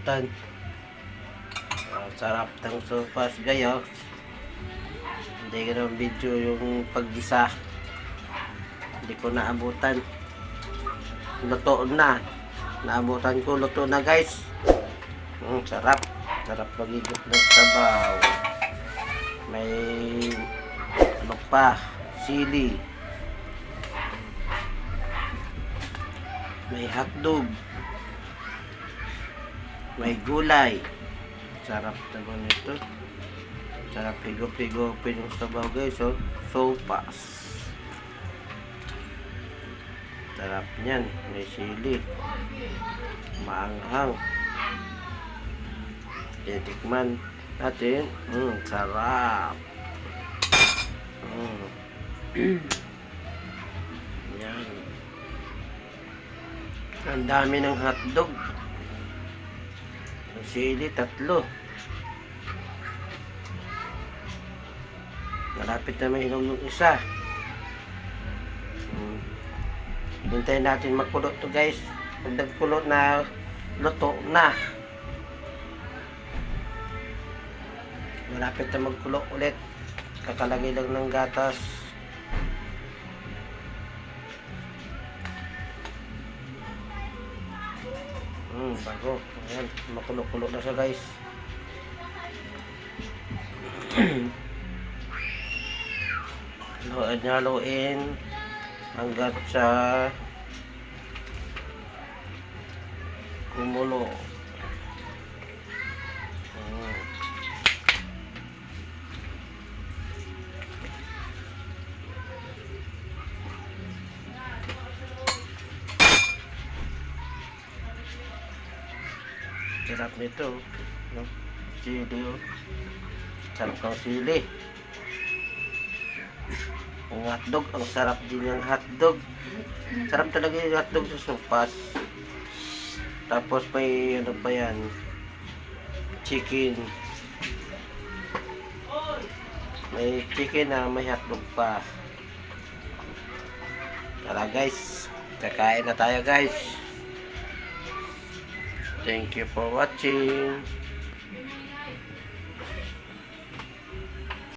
naabutan. Sarap ng sopas guys. Hindi ko na video yung paggisa. Hindi ko naabutan. Luto na. Naabutan ko, luto na guys. Sarap. Sarap magigit ng sabaw. May ano pa, sili. May hotdog. May gulay. Sarap naman ito. Sarap higop-higopin yung sabaw guys. So, sopas. Sarap niyan. May sili. Maanghang. Titikman natin. Sarap. Yan. Ang dami ng hotdog. Ang sili, 3. Malapit na may inom ng isa. Hintayin natin magkulo to guys. Pag nagkulo na, luto na. Malapit na magkulo ulit. Kakalagay lang ng gatas. Bago. Ayan, makulo-kulo na siya guys. Haluin hanggat sa kumulo. Sarap nito, no? Sili, oh. Sarap ng sili. Ang hotdog, ang sarap din yung hotdog. Sarap talaga yung hotdog sa sopas. Tapos may ano pa yan, chicken. May chicken na may hotdog pa. Tara guys, kakain na tayo guys. Thank you for watching.